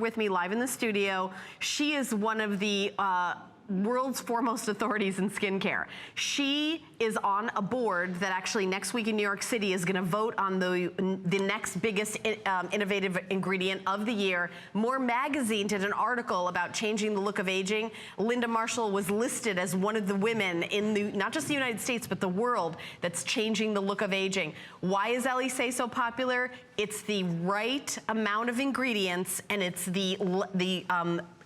With me live in the studio. She is one of the world's foremost authorities in skincare. She is on a board that actually next week in New York City is going to vote on the next biggest innovative ingredient of the year. More Magazine did an article about changing the look of aging. Linda Marshall was listed as one of the women in the, not just the United States, but the world that's changing the look of aging. Why is Elysee so popular? It's the right amount of ingredients, and it's the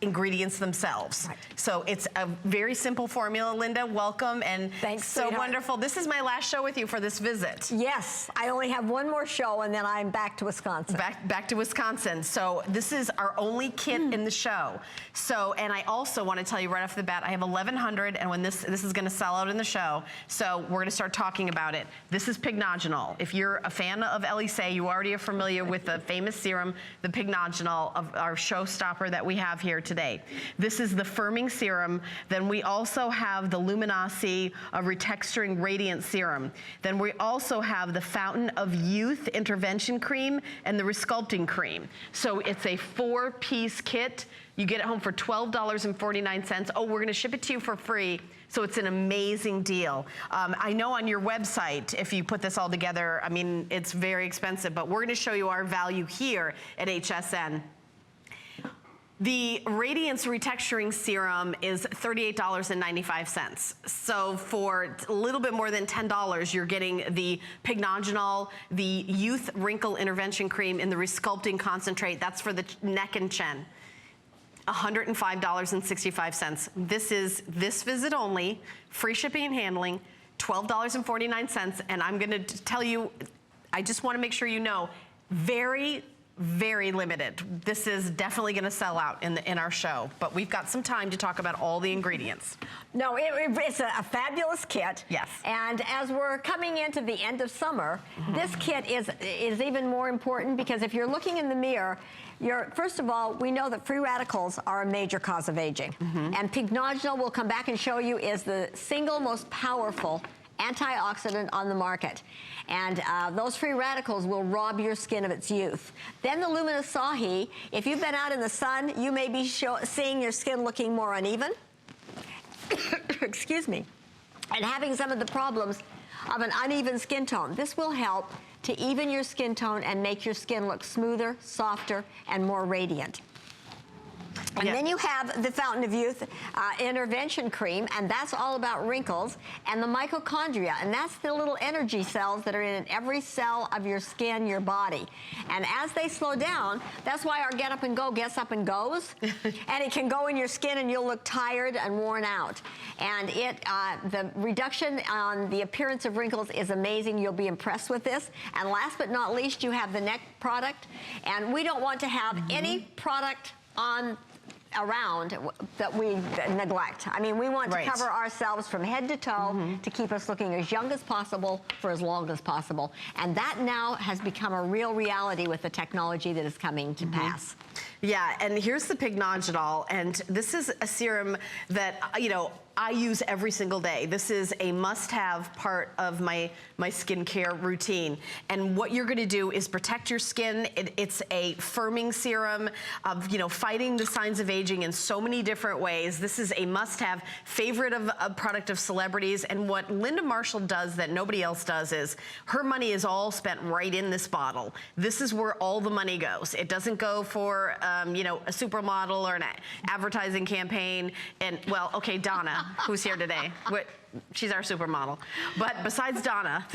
ingredients themselves. Right. So it's a very simple formula. Linda, welcome, and thanks, so sweetheart. Wonderful. This is my last show with you for this visit. Yes, I only have one more show, and then I'm back to Wisconsin. Back to Wisconsin. So this is our only kit in the show. So, and I also want to tell you right off the bat, I have 1,100, and when this is going to sell out in the show, so we're going to start talking about it. This is Pignogenol. If you're a fan of Elysee, you already are familiar with the famous serum, the Pignogenol, of our showstopper that we have here today. This is the firming serum. Then we also have the Luminosity Retexturing Radiant Serum. Then we also have the Fountain of Youth Intervention Cream and the Resculpting Cream. So it's a 4-piece kit. You get it home for $12.49. Oh, we're gonna ship it to you for free. So it's an amazing deal. I know on your website, if you put this all together, I mean, it's very expensive, but we're gonna show you our value here at HSN. The Radiance Retexturing Serum is $38.95. So for a little bit more than $10, you're getting the Pignogenol, the Youth Wrinkle Intervention Cream, and the Resculpting Concentrate. That's for the neck and chin. $105.65. This is this visit only, free shipping and handling, $12.49. And I'm gonna tell you, I just wanna make sure you know, very limited. This is definitely gonna sell out in our show, but we've got some time to talk about all the ingredients. No, it's a fabulous kit. Yes. And as we're coming into the end of summer, this kit is even more important, because if you're looking in the mirror, first of all, we know that free radicals are a major cause of aging. And Pignogenol, we'll come back and show you, is the single most powerful antioxidant on the market. And those free radicals will rob your skin of its youth. Then the Luminosity, if you've been out in the sun, you may be seeing your skin looking more uneven. Excuse me. And having some of the problems of an uneven skin tone. This will help to even your skin tone and make your skin look smoother, softer, and more radiant. And then you have the Fountain of Youth Intervention Cream, and that's all about wrinkles, and the mitochondria, and that's the little energy cells that are in every cell of your skin, your body. And as they slow down, that's why our Get Up and Go gets up and goes, and it can go in your skin and you'll look tired and worn out. And the reduction on the appearance of wrinkles is amazing. You'll be impressed with this. And last but not least, you have the neck product, and we don't want to have any product around that we neglect. I mean, we want to cover ourselves from head to toe to keep us looking as young as possible for as long as possible. And that now has become a real reality with the technology that is coming to pass. Yeah, and here's the Pignogenol, and this is a serum that, you know, I use every single day. This is a must-have part of my skincare routine. And what you're gonna do is protect your skin. It's a firming serum of, you know, fighting the signs of aging in so many different ways. This is a must-have, favorite of a product of celebrities. And what Linda Marshall does that nobody else does is her money is all spent right in this bottle. This is where all the money goes. It doesn't go for, you know, a supermodel or an advertising campaign. And, well, okay, Donna, who's here today. She's our supermodel. But besides Donna,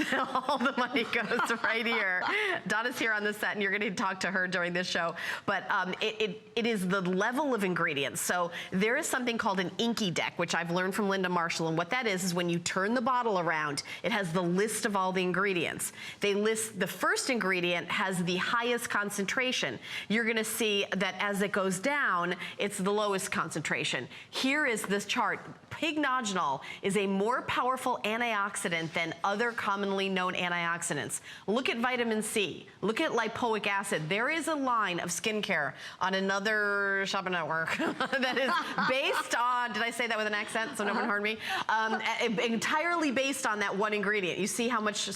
all the money goes right here. Donna's here on the set, and you're gonna talk to her during this show. But it is the level of ingredients. So there is something called an inky deck, which I've learned from Linda Marshall, and what that is when you turn the bottle around, it has the list of all the ingredients. They list, the first ingredient has the highest concentration. You're gonna see that as it goes down, it's the lowest concentration. Here is this chart. Pignogenol is a more more powerful antioxidant than other commonly known antioxidants. Look at vitamin C. Look at lipoic acid. There is a line of skincare on another shopping network that is based on, did I say that with an accent so no one heard me? Entirely based on that one ingredient. You see how much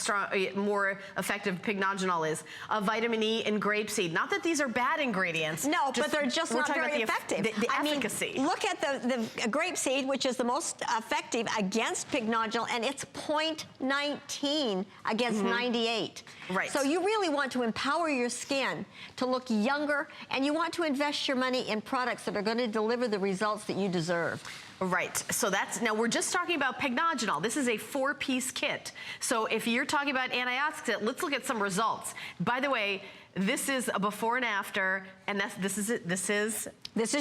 more effective pygnogeniol is. Vitamin E and grapeseed. Not that these are bad ingredients. No, but they're just not very effective. The efficacy. Mean, look at the grapeseed, which is the most effective against pygnogeniol, and it's 0.19 against 98. Right. So you really want to empower your skin to look younger, and you want to invest your money in products that are going to deliver the results that you deserve. Right, so that's, now we're just talking about pygnogeniol. This is a 4-piece kit. So if you're talking about antioxidant, let's look at some results. By the way, this is a before and after, and this is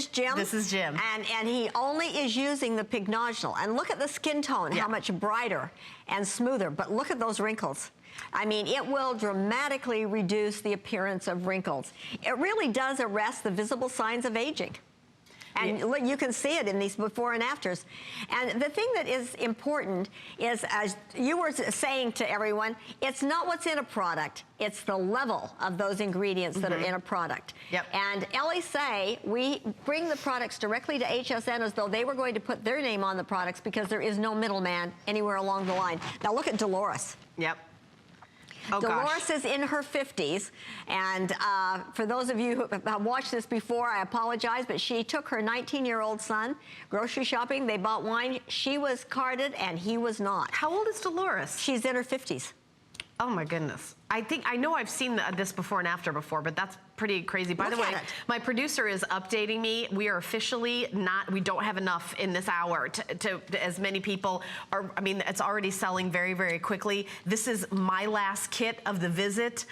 Jim. This is Jim. And he only is using the pygnogeniol. And look at the skin tone, how much brighter and smoother. But look at those wrinkles. I mean, it will dramatically reduce the appearance of wrinkles. It really does arrest the visible signs of aging. And you can see it in these before and afters. And the thing that is important is, as you were saying to everyone, it's not what's in a product, it's the level of those ingredients that are in a product. Yep. And Elysee, we bring the products directly to HSN as though they were going to put their name on the products because there is no middleman anywhere along the line. Now look at Dolores. Yep. Oh, Dolores is in her 50s, and for those of you who have watched this before, I apologize, but she took her 19-year-old son grocery shopping. They bought wine. She was carded, and he was not. How old is Dolores? She's in her 50s. Oh my goodness. I know I've seen this before and after before, but that's pretty crazy. By the way, my producer is updating me. We are officially we don't have enough in this hour to as many people are. I mean, it's already selling very, very quickly. This is my last kit of the visit.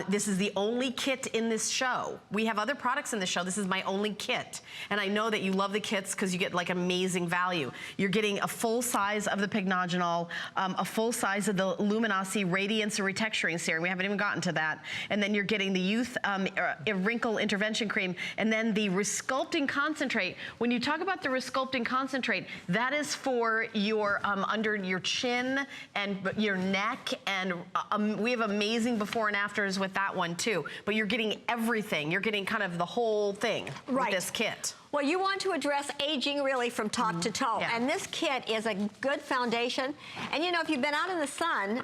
This is the only kit in this show. We have other products in the show. This is my only kit. And I know that you love the kits because you get like amazing value. You're getting a full size of the pygnogeniol, a full size of the Luminosity Radiance and Retexturing Serum. We haven't even gotten to that. And then you're getting the Youth Wrinkle Intervention Cream, and then the Resculpting Concentrate. When you talk about the Resculpting Concentrate, that is for your under your chin and your neck, and we have amazing before and afters with that one too. But you're getting everything. You're getting kind of the whole thing with this kit. Well, you want to address aging really from top to toe. And this kit is a good foundation. And you know, if you've been out in the sun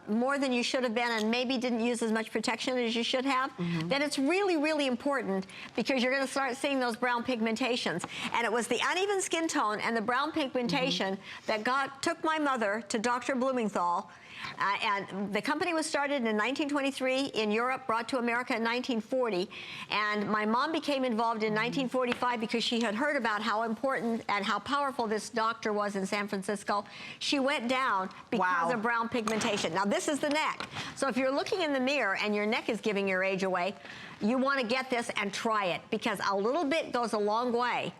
more than you should have been and maybe didn't use as much protection as you should have, then it's really, really important because you're going to start seeing those brown pigmentations. And it was the uneven skin tone and the brown pigmentation that took my mother to Dr. Blumenthal. And the company was started in 1923 in Europe, brought to America in 1940. And my mom became involved in 1945 because she had heard about how important and how powerful this doctor was in San Francisco. She went down because of brown pigmentation. Now, this is the neck. So if you're looking in the mirror and your neck is giving your age away, you want to get this and try it because a little bit goes a long way.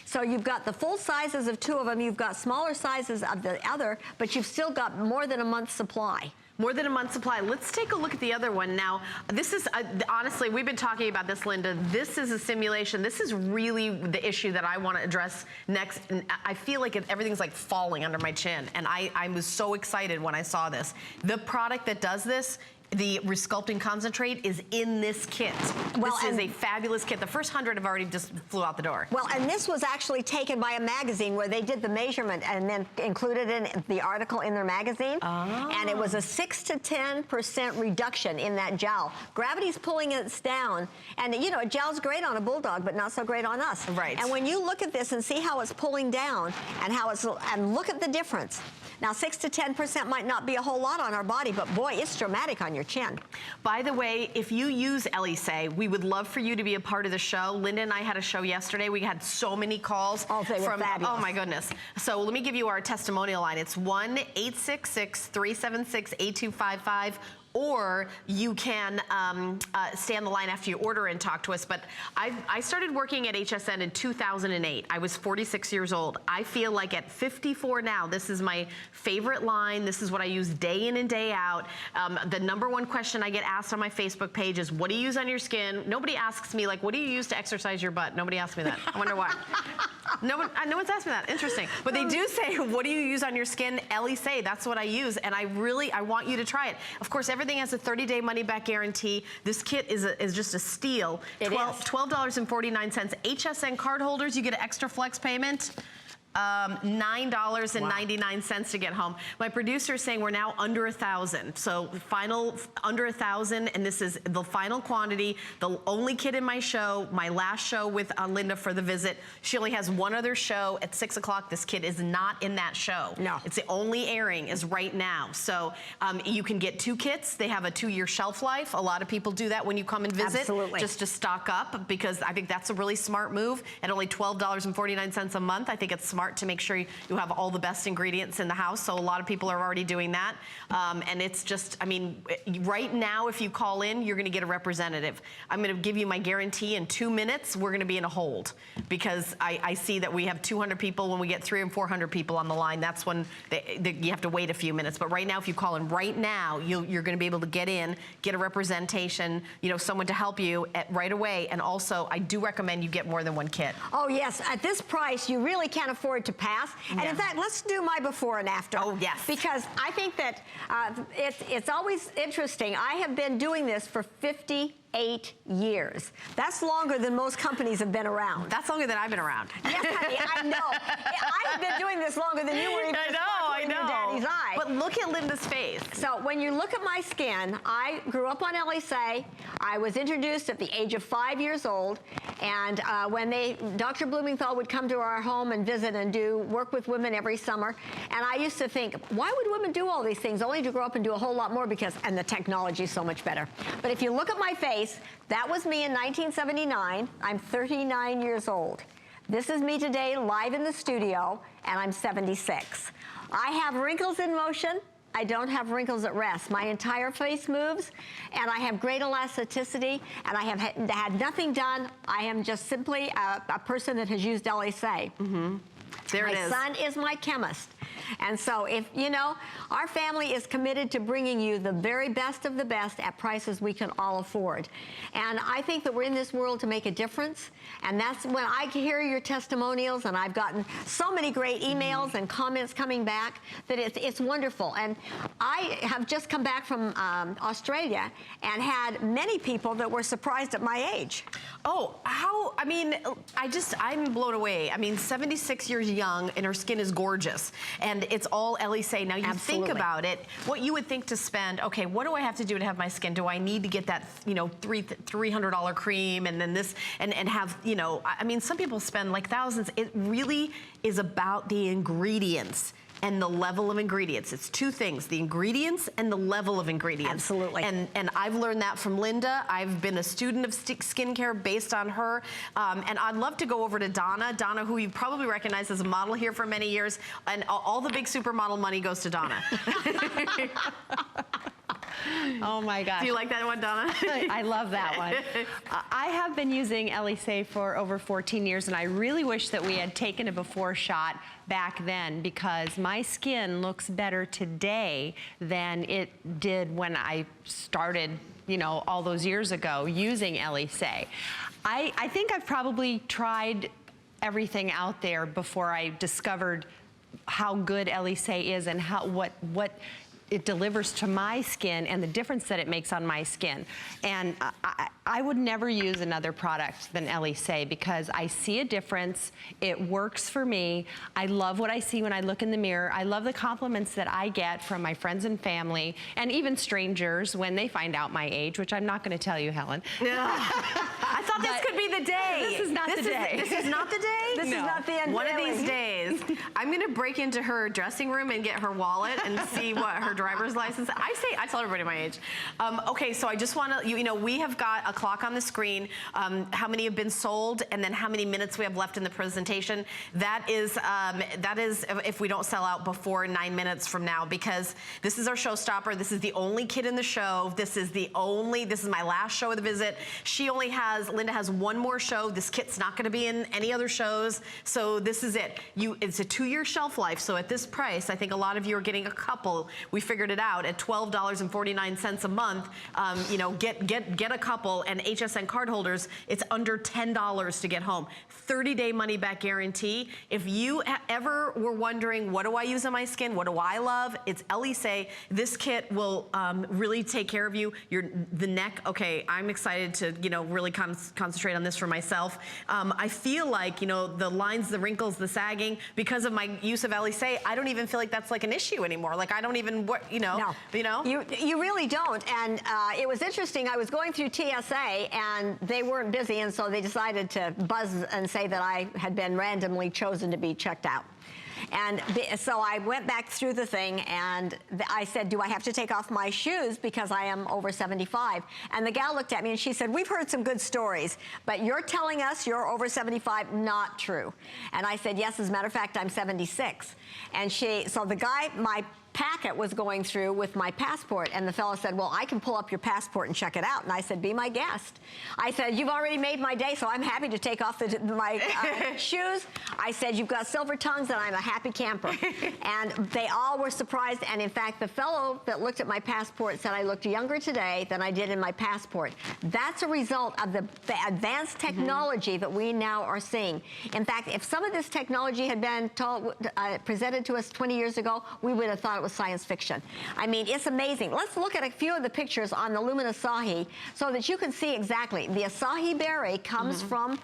So you've got the full sizes of 2 of them, you've got smaller sizes of the other, but you've still got more than a month's supply. More than a month's supply. Let's take a look at the other one. Now, this is, honestly, we've been talking about this, Linda. This is a simulation. This is really the issue that I want to address next. And I feel like everything's like falling under my chin. And I was so excited when I saw this. The product that does this, the Resculpting Concentrate, is in this kit. Well, this is a fabulous kit. The first 100 have already just flew out the door. Well, and this was actually taken by a magazine where they did the measurement and then included in the article in their magazine. And it was a 6 to 10% reduction in that jowl. Gravity's pulling it down. And, you know, a jowl's great on a bulldog, but not so great on us. Right. And when you look at this and see how it's pulling down and how it's, and look at the difference. Now, 6 to 10% might not be a whole lot on our body, but boy, it's dramatic on your chin. By the way, if you use Elysee, we would love for you to be a part of the show. Linda and I had a show yesterday. We had so many calls. Oh, they were fabulous. Oh my goodness. So let me give you our testimonial line. It's 1-866-376-8255. Or you can stay on the line after you order and talk to us. But I started working at HSN in 2008. I was 46 years old. I feel like at 54 now, this is my favorite line. This is what I use day in and day out. The #1 question I get asked on my Facebook page is, what do you use on your skin? Nobody asks me, like, what do you use to exercise your butt? Nobody asks me that. I wonder why. No one's asked me that. Interesting. But they do say, what do you use on your skin? Elysee, that's what I use. And I want you to try it. Of course, everything has a 30-day money-back guarantee. This kit is just a steal. $12.49. HSN card holders, you get an extra flex payment. $9.99 to get home. My producer is saying we're now under 1,000. So final under 1,000, and this is the final quantity. The only kit in my show, my last show with Linda for the visit. She only has one other show at 6 o'clock. This kit is not in that show. No. It's the only airing is right now. So you can get 2 kits. They have a 2-year shelf life. A lot of people do that when you come and visit. Absolutely. Just to stock up, because I think that's a really smart move. At only $12.49 a month, I think it's smart to make sure you have all the best ingredients in the house. So a lot of people are already doing that. And it's just, I mean, right now, if you call in, you're gonna get a representative. I'm gonna give you my guarantee in 2 minutes, we're gonna be in a hold, because I see that we have 200 people. When we get 300 and 400 people on the line, that's when you have to wait a few minutes. But right now, if you call in right now, you're gonna be able to get in, get a representation, someone to help you right away. And also, I do recommend you get more than 1 kit. Oh yes, at this price, you really can't afford to pass. And in fact, let's do my before and after. Oh yes. Because I think that it's always interesting. I have been doing this for 58 years. That's longer than most companies have been around. That's longer than I've been around. Yes, honey, I know. I have been doing this longer than you were even I know. in your daddy's eye. But look at Linda's face. So when you look at my skin, I grew up on Elysee. I was introduced at the age of 5 years old. And when Dr. Blumenthal would come to our home and visit and do work with women every summer. And I used to think, why would women do all these things? Only to grow up and do a whole lot more, and the technology is so much better. But if you look at my face, that was me in 1979. I'm 39 years old. This is me today live in the studio, and I'm 76. I have wrinkles in motion. I don't have wrinkles at rest. My entire face moves, and I have great elasticity, and I have had nothing done. I am just simply a person that has used Elysee. There it is. My son is my chemist. And so if, our family is committed to bringing you the very best of the best at prices we can all afford. And I think that we're in this world to make a difference. And that's when I hear your testimonials, and I've gotten so many great emails and comments coming back, that it's wonderful. And I have just come back from Australia and had many people that were surprised at my age. Oh, I'm blown away. I mean, 76 years young, and her skin is gorgeous. And it's all Elysee. Now, you Absolutely. think about it, what you would think to spend, okay, what do I have to do to have my skin? Do I need to get that, $300 cream, and then this, and have, I mean, some people spend like thousands. It really is about the ingredients and the level of ingredients. It's 2 things, the ingredients and the level of ingredients. Absolutely. And I've learned that from Linda. I've been a student of skincare based on her. And I'd love to go over to Donna. Donna, who you probably recognize as a model here for many years. And all the big supermodel money goes to Donna. Oh my gosh. Do you like that one, Donna? I love that one. I have been using Elysee for over 14 years, and I really wish that we had taken a before shot back then, because my skin looks better today than it did when I started, all those years ago using Elysee. I think I've probably tried everything out there before I discovered how good Elysee is and what it delivers to my skin and the difference that it makes on my skin. And I would never use another product than Elysee, because I see a difference. It works for me. I love what I see when I look in the mirror. I love the compliments that I get from my friends and family, and even strangers when they find out my age, which I'm not going to tell you, Helen. I thought this could be the day. This is not the day. This is not the day? This is not the end. One of these days, I'm going to break into her dressing room and get her wallet and see what her driver's license. I tell everybody my age. Okay, so I just want to, we have got a clock on the screen, how many have been sold, and then how many minutes we have left in the presentation. That is if we don't sell out before 9 minutes from now, because this is our showstopper. This is the only kit in the show. This is my last show of the visit. Linda has one more show. This kit's not going to be in any other shows. those. So this is it. It's a 2-year shelf life. So at this price, I think a lot of you are getting a couple. We figured it out at $12.49 a month. You know, get a couple, and HSN card holders, it's under $10 to get home. 30-day money-back guarantee. If you ever were wondering, what do I use on my skin? What do I love? It's Elysee. This kit will really take care of you. The neck, okay, I'm excited to, you know, really concentrate on this for myself. I feel like, you know, the lines, the wrinkles, the sagging, because of my use of Elysee, I don't even feel like that's like an issue anymore. Like I don't even, you know. No. You know? You really don't. And it was interesting. I was going through TSA and they weren't busy, and so they decided to buzz and say that I had been randomly chosen to be checked out. And so I went back through the thing and I said, do I have to take off my shoes because I am over 75? And the gal looked at me and she said, we've heard some good stories, but you're telling us you're over 75, not true. And I said, yes, as a matter of fact, I'm 76. And so the guy, my packet was going through with my passport, and the fellow said, well, I can pull up your passport and check it out. And I said, be my guest. I said, you've already made my day, so I'm happy to take off my shoes. I said, you've got silver tongues, and I'm a happy camper. And they all were surprised, and in fact, the fellow that looked at my passport said I looked younger today than I did in my passport. That's a result of the advanced technology that we now are seeing. In fact, if some of this technology had been presented to us 20 years ago, we would have thought it was science fiction. I mean, it's amazing. Let's look at a few of the pictures on the Lumen Acai so that you can see exactly. The acai berry comes from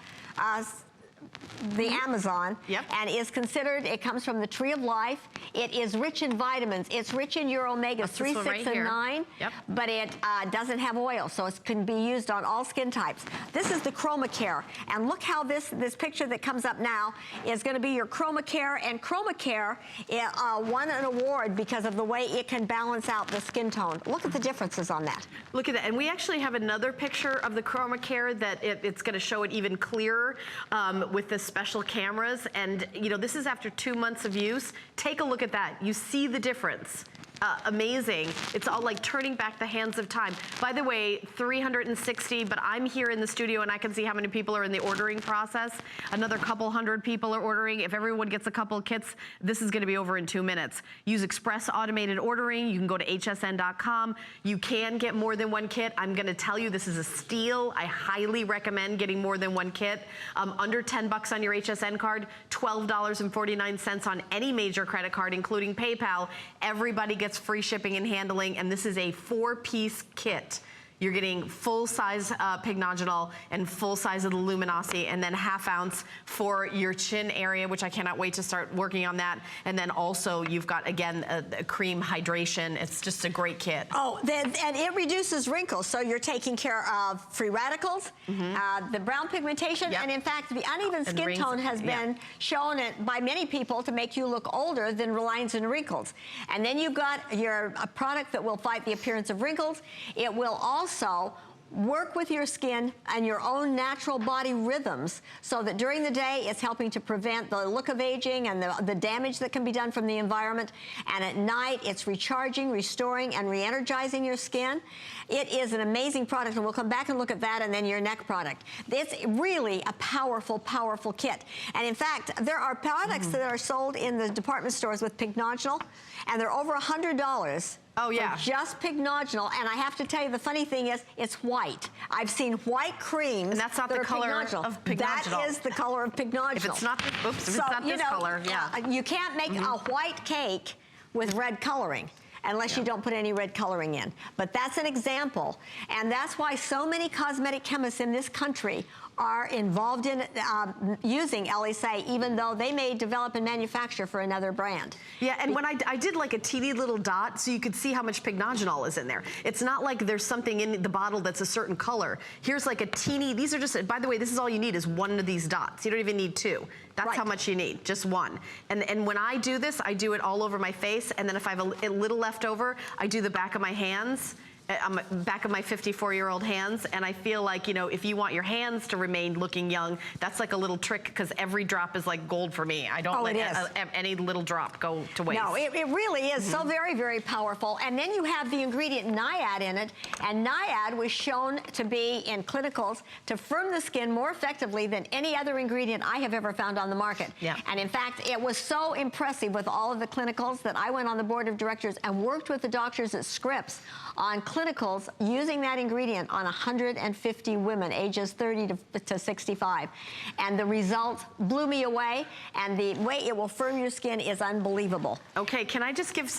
the Amazon, and is considered, it comes from the tree of life. It is rich in vitamins. It's rich in your omega 3, 6, and 9, but it doesn't have oil, so it can be used on all skin types. This is the Chroma Care, and look how this picture that comes up now is going to be your Chroma Care, and Chroma Care won an award because of the way it can balance out the skin tone. Look at the differences on that. Look at that, and we actually have another picture of the Chroma Care that it's going to show it even clearer with the special cameras, and you know, this is after 2 months of use. Take a look at that. You see the difference. Amazing. It's all like turning back the hands of time. By the way, 360, but I'm here in the studio and I can see how many people are in the ordering process. Another couple hundred people are ordering. If everyone gets a couple kits, this is going to be over in 2 minutes. Use express automated ordering. You can go to hsn.com. You can get more than one kit. I'm going to tell you, this is a steal. I highly recommend getting more than one kit. Under 10 bucks on your HSN card, $12.49 on any major credit card, including PayPal. Everybody gets free shipping and handling, and this is a 4-piece kit. You're getting full size Pignogenol and full size of the Luminosity, and then ½ ounce for your chin area, which I cannot wait to start working on that. And then also you've got, again, a cream hydration. It's just a great kit. Oh, and it reduces wrinkles. So you're taking care of free radicals, the brown pigmentation, and in fact, the uneven skin tone has been shown by many people to make you look older than lines and wrinkles. And then you've got a product that will fight the appearance of wrinkles. It will also work with your skin and your own natural body rhythms so that during the day it's helping to prevent the look of aging and the damage that can be done from the environment. And at night it's recharging, restoring, and re-energizing your skin. It is an amazing product, and we'll come back and look at that, and then your neck product. It's really a powerful, powerful kit. And in fact, there are products that are sold in the department stores with Pignogenol, and they're over $100. Oh, yeah. For just Pignogenol, and I have to tell you, the funny thing is, it's white. I've seen white creams. And that's not the color of Pignogenol. That is the color of Pignogenol. If it's not, oops, if it's not this color, you can't make a white cake with red coloring unless you don't put any red coloring in. But that's an example, and that's why so many cosmetic chemists in this country are involved in using Elysee, even though they may develop and manufacture for another brand. Yeah, and when I did like a teeny little dot so you could see how much Pignogenol is in there. It's not like there's something in the bottle that's a certain color. Here's like a teeny, these are just, by the way, this is all you need is one of these dots. You don't even need two. That's how much you need, just one. And when I do this, I do it all over my face, and then if I have a little left over, I do the back of my hands. back of my 54-year-old hands, and I feel like, you know, if you want your hands to remain looking young, that's like a little trick, because every drop is like gold for me. I don't let any little drop go to waste. No, it really is so very, very powerful. And then you have the ingredient Naiad in it, and Naiad was shown to be in clinicals to firm the skin more effectively than any other ingredient I have ever found on the market. Yeah. And in fact, it was so impressive with all of the clinicals that I went on the board of directors and worked with the doctors at Scripps on clinicals using that ingredient on 150 women ages 30 to 65. And the results blew me away, and the way it will firm your skin is unbelievable. Okay, can I just give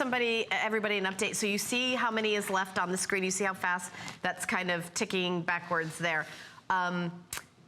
everybody an update? So you see how many is left on the screen. You see how fast that's kind of ticking backwards there.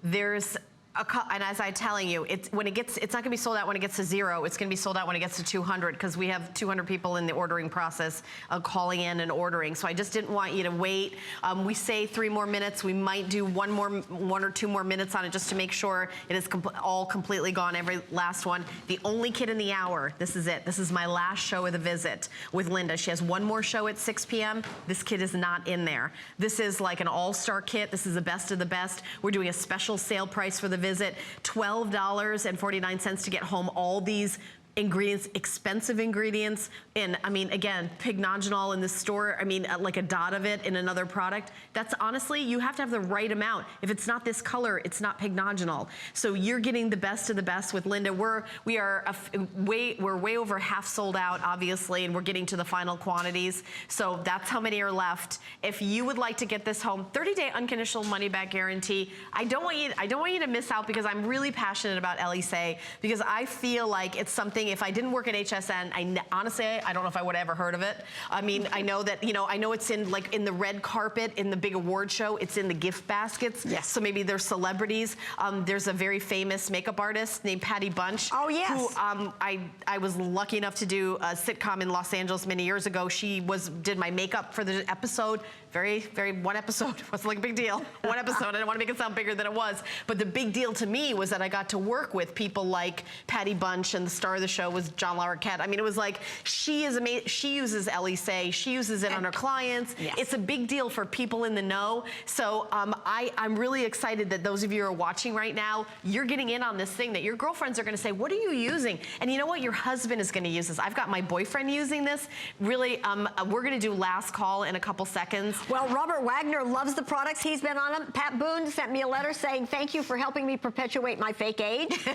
There's and as I'm telling you, it's not going to be sold out when it gets to 0. It's going to be sold out when it gets to 200, because we have 200 people in the ordering process calling in and ordering. So I just didn't want you to wait. We say 3 more minutes. We might do 1 or 2 more minutes on it just to make sure it is all completely gone, every last one. The only kit in the hour. This is it. This is my last show of the visit with Linda. She has 1 more show at 6 p.m. This kit is not in there. This is like an all-star kit. This is the best of the best. We're doing a special sale price for the visit, $12.49 to get home all these ingredients, expensive ingredients. And I mean, again, pycnogenol in the store, I mean, like a dot of it in another product. That's honestly, you have to have the right amount. If it's not this color, it's not pycnogenol. So you're getting the best of the best with Linda. We're way over half sold out, obviously, and we're getting to the final quantities. So that's how many are left. If you would like to get this home, 30-day unconditional money back guarantee. I don't want you to miss out, because I'm really passionate about Elysee, because I feel like it's something, if I didn't work at HSN, honestly, I don't know if I would have ever heard of it. I mean, I know that, you know, I know it's in the red carpet, in the big award show, it's in the gift baskets. Yes. So maybe there's celebrities. There's a very famous makeup artist named Patty Bunch. Oh, yes. Who I was lucky enough to do a sitcom in Los Angeles many years ago. She did my makeup for the episode. One episode. It wasn't like a big deal. One episode. I didn't want to make it sound bigger than it was. But the big deal to me was that I got to work with people like Patty Bunch, and the star of the show was John Larroquette. I mean, it was like, she is amazing. She uses Elysee. She uses it on her clients. Yes. It's a big deal for people in the know. So I'm really excited that those of you who are watching right now, you're getting in on this thing that your girlfriends are going to say, what are you using? And you know what? Your husband is going to use this. I've got my boyfriend using this. Really, we're going to do last call in a couple seconds. Well, Robert Wagner loves the products. He's been on them. Pat Boone sent me a letter saying, thank you for helping me perpetuate my fake age.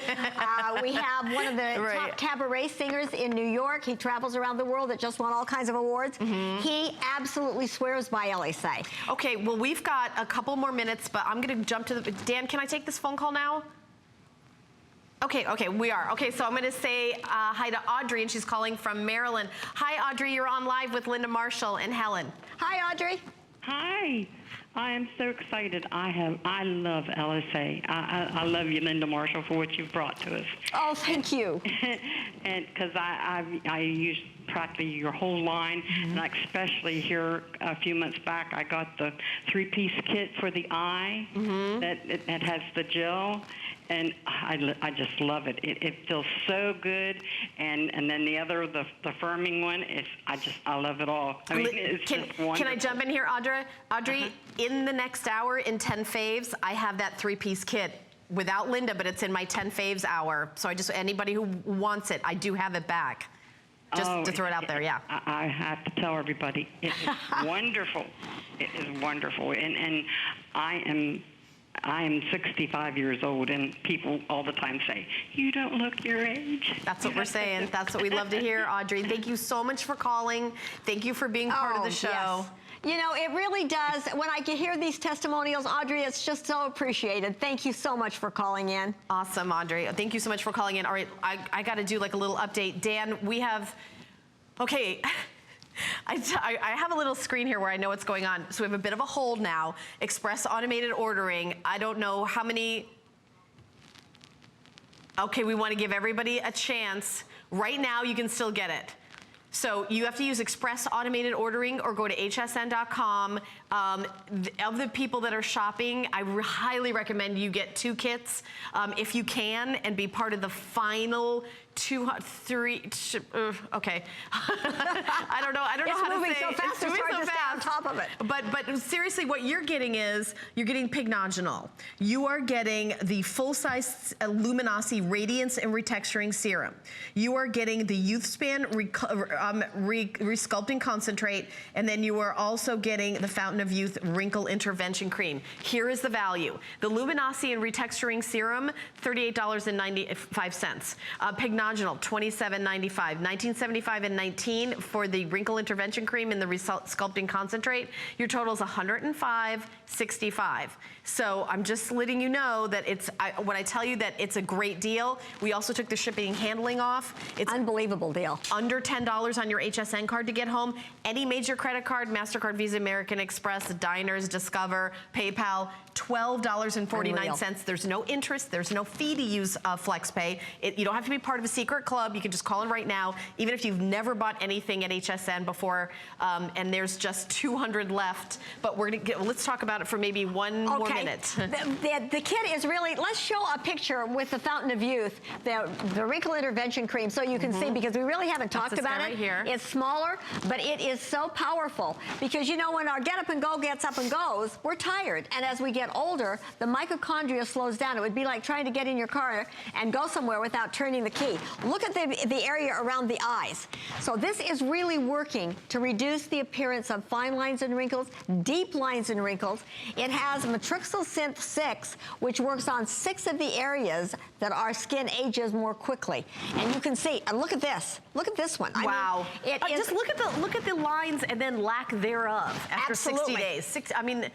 We have one of the top cabaret singers in New York. He travels around the world that just won all kinds of awards. He absolutely swears by Elysee. Okay, well, we've got a couple more minutes, but I'm going to jump to the... Dan, can I take this phone call now? Okay, we are. Okay, so I'm going to say hi to Audrey, and she's calling from Maryland. Hi, Audrey. You're on live with Linda Marshall and Helen. Hi, Audrey. Hi. I am so excited. I love Elysee. I love you, Linda Marshall, for what you've brought to us. Oh, thank you. And because I use practically your whole line, and especially here a few months back, I got the 3-piece kit for the eye that has the gel. And I just love it. It feels so good. And then the other, the firming one, I love it all. I mean, it's just wonderful. Can I jump in here, Audrey? Audrey, in the next hour, in 10 faves, I have that 3-piece kit without Linda, but it's in my 10 faves hour. So anybody who wants it, I do have it back. Just to throw it out there, yeah. I have to tell everybody, it is wonderful. It is wonderful. And I am 65 years old, and people all the time say, you don't look your age. That's what we're saying. That's what we love to hear, Audrey. Thank you so much for calling. Thank you for being part of the show. Yes. You know, it really does. When I hear these testimonials, Audrey, it's just so appreciated. Thank you so much for calling in. Awesome, Audrey. Thank you so much for calling in. All right, I got to do like a little update. Dan, we have, okay. I have a little screen here where I know what's going on. So we have a bit of a hold now. Express automated ordering. I don't know how many. Okay, we want to give everybody a chance. Right now, you can still get it. So you have to use Express Automated Ordering or go to hsn.com. Of the people that are shopping, I highly recommend you get 2 kits if you can, and be part of the final okay. I don't know It's how to moving say so fast, it's hard to stay on top of it. But seriously, what you're getting is, you're getting Pignogenol. You are getting the full-size Luminosity Radiance and Retexturing Serum. You are getting the Youth Span Resculpting Concentrate, and then you are also getting the Fountain of Youth Wrinkle Intervention Cream. Here is the value. The Luminosity and Retexturing Serum, $38.95. Pignogenol, $27.95. $19.75 and $19 for the Wrinkle Intervention Cream and the Sculpting Concentrate. Your total is $105.65. So I'm just letting you know that when I tell you that it's a great deal, we also took the shipping and handling off. It's unbelievable deal. Under $10 on your HSN card to get home. Any major credit card, MasterCard, Visa, American Express, Diners, Discover, PayPal, $12.49. There's no interest, there's no fee to use FlexPay. You don't have to be part of a secret club. You can just call in right now, even if you've never bought anything at HSN before, and there's just 200 left. But let's talk about it for maybe one more minute. The kit is really, let's show a picture with the Fountain of Youth, the Wrinkle Intervention Cream, so you can see, because we really haven't talked about it. Right here. It's smaller, but it is so powerful, because you know, when our get up and go gets up and goes, we're tired, and as we get older, the mitochondria slows down. It would be like trying to get in your car and go somewhere without turning the key. Look at the area around the eyes. So this is really working to reduce the appearance of fine lines and wrinkles, deep lines and wrinkles. It has Matrixyl-Synth 6, which works on 6 of the areas that our skin ages more quickly. And you can see, and look at this. Look at this one. Wow. I mean, just look at the lines and then lack thereof after Absolutely. 60 days. I mean,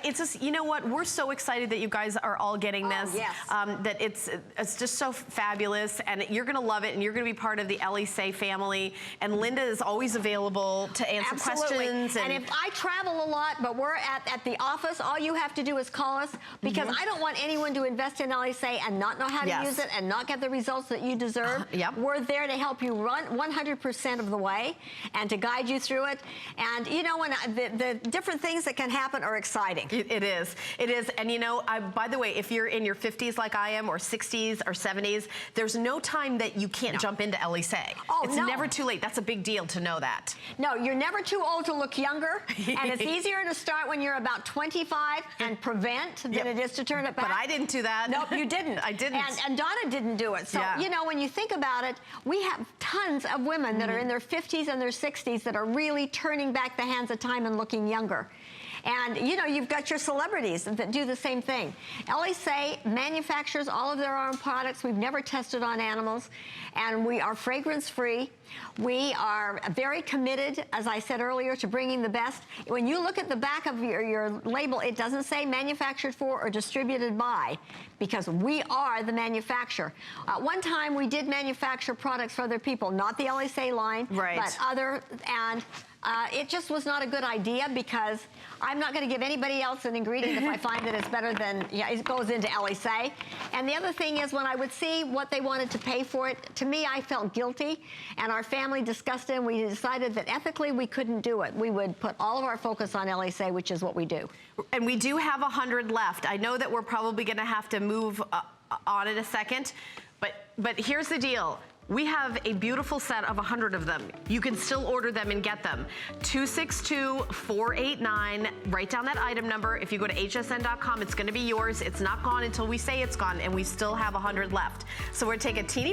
it's just, you know what? We're so excited that you guys are all getting this. Yes. That it's just so fabulous, and you're going to love it, and you're going to be part of the Elysee family. And Linda is always available to answer questions. And if I travel a lot, but we're at the office, all you have to do is call us, because I don't want anyone to invest in Elysee and not know how to use it and not get the results that you deserve. We're there to help you run 100% of the way and to guide you through it. And you know, when the different things that can happen are exciting. It is. It is. And you know, by the way, if you're in your 50s like I am, or 60s or 70s, there's no time that you can't jump into Elysee. It's never too late. That's a big deal to know that. No, you're never too old to look younger, and it's easier to start when you're about 25 and prevent than it is to turn it back. But I didn't do that. Nope, you didn't. I didn't. And Donna didn't do it. So, you know, when you think about it, we have tons of women that are in their 50s and their 60s that are really turning back the hands of time and looking younger. And, you know, you've got your celebrities that do the same thing. Elysee manufactures all of their own products. We've never tested on animals. And we are fragrance-free. We are very committed, as I said earlier, to bringing the best. When you look at the back of your label, it doesn't say manufactured for or distributed by, because we are the manufacturer. One time we did manufacture products for other people, not the Elysee line, but other, and it just was not a good idea, because I'm not going to give anybody else an ingredient if I find that it's better than, it goes into Elysee. And the other thing is, when I would see what they wanted to pay for it, to me, I felt guilty, and our family discussed it, and we decided that ethically we couldn't do it. We would put all of our focus on Elysee, which is what we do. And we do have 100 left. I know that we're probably going to have to move on in a second, but here's the deal. We have a beautiful set of 100 of them. You can still order them and get them. 262-489. Write down that item number. If you go to hsn.com, it's going to be yours. It's not gone until we say it's gone, and we still have 100 left. So we're going to take a teeny